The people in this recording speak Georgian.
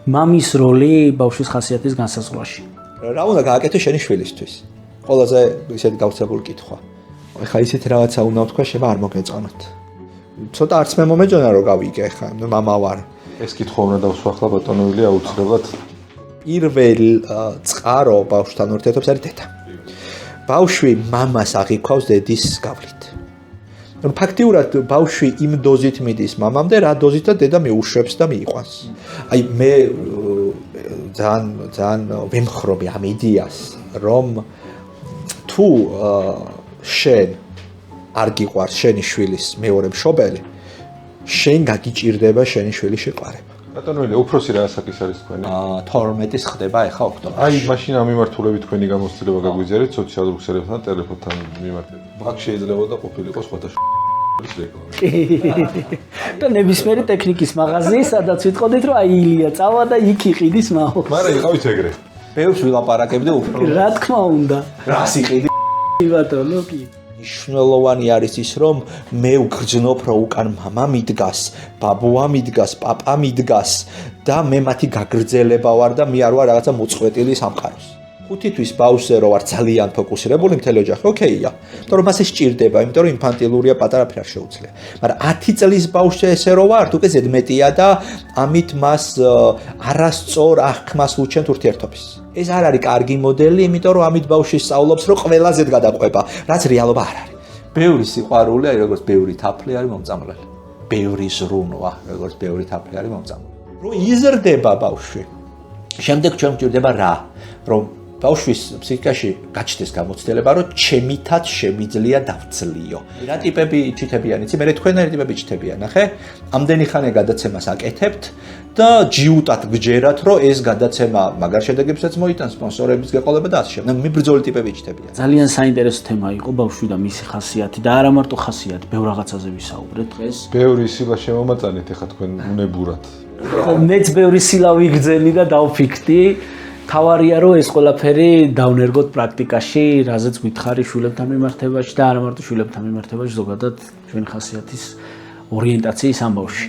მამის როლი ბავშვის ხასიათის განსაზღვრაში. რა უნდა გააკეთო შენი შვილისთვის? ყველაზე ისეთი გავრცელებული კითხვა. ეხლა ისეთი რაღაცა უნდა ვთქვა, შევა არ მოგეწონოთ. ცოტა არც მე მომეჯონა რომ გავიგე ხა, მამა ვარ. ეს კითხვა უნდა დავსვა ახლა ბატონო ილია აუცილებლად. პირველ წყარო ბავშვთან ურთიერთობს არის დედა. ბავშვი მამას აღიქვავს დედის გავლით. ფაქტიურად ბავშვი იმ დოზით მიდის მამამდე, რა დოზითაც დედა მიუშვებს და მიიყვანს. აი მე ძალიან ვემხრობი ამ იდეას, რომ თუ შენ არ გიყვარს შენი შვილის მეორე მშობელი, შენ გაგიჭირდება შენი შვილის შეყვარება. ბატონო ილია, უფროსი რა ასაკის არის თქვენი? 12-ის ხდება ახლა ოქტომბერში. აი, მაშინ ამ მიმართულებით თქვენი გამოცდილება გაგვიძერეთ სოციალურ ქსელებთან, ტელეფონთან მიმართებით. მაგ შეიძლება და ყოფილიყო სხვათა და ნებისმიერი ტექნიკის მაღაზია, სადაც ვიტყოდით, რომ აი ილია წავა და იქ იყიდის მაო. მაგრამ იყავით ეგრე. ბევრს ვილაპარაკებდი უფრო. რა თქმა უნდა. რას იყიდი? ბატონო, კი. მნიშვნელოვანი არის ის, რომ მე ვგრძნობ, რომ უკან მამა მიდგას, ბაბუა მიდგას, პაპა მიდგას და მე მათი გაგრძელება ვარ და მე არ ვარ რაღაცა მოწყვეტილი სამყაროს. 5 თვის ბავშვზე რო ვარ ძალიან ფოკუსირებული მთელი ოჯახი, ოკეია. იმიტომ რომ მასე სჭირდება, იმიტომ რომ ინფანტილურია, პატარა ფერ შეუძლია. მაგრამ 10 წლის ბავშვზე ესე რო ვარ, უკვე ზედმეტია და ამით მას არასწორ აღქმას ვუჩენთ ურთიერთობის. ეს არ არის კარგი მოდელი, იმიტომ რომ ამით ბავშვი სწავლობს, რომ ყველაზე გადაყვება, რაც რეალობა არ არის. ბევრი სიყვარული, აი როგორც ბევრი თაფლი არის მომწამლელი. ბევრი ზრუნვა, როგორც ბევრი თაფლი არის მომწამლელი. რომ იზრდება ბავშვი. შემდეგ ჩვენ გვჭირდება რა? რომ ბავშვის ფსიქიკაში გაჩნდეს გამოცდილება, რომ ჩემითაც შემიძლია დავცლიო. რა ტიპები ჩიტებიან, იცი? მე თქვენერი ტიპები ჩიტებიან, ნახე? ამდენი ხანი გადაცემას აკეთებთ და ჯიუტად გჯერათ, რომ ეს გადაცემა მაგარ შედეგებსაც მოიტანს, სპონსორების გაყოლება და ასე შემდეგ. მიბრძოლი ტიპები ჩიტებიან. ძალიან საინტერესო თემა იყო ბავშვი და მისი ხასიათი და არა მარტო ხასიათი, ბევრ რაღაცაზე ვისაუბრეთ დღეს. ბევრი სილა შემომაწანეთ ეხა თქვენ უნებურად. მეც ბევრი სილა ვიგრძენი და დავფიქრდი. თავარია რომ ეს ყველაფერი დავნერგოთ პრაქტიკაში, რაზეც გითხარი შვილებთან მიმართებაში და არა მარტო შვილებთან მიმართებაში, ზოგადად ჩვენი ხასიათის ორიენტაციის ამბავში.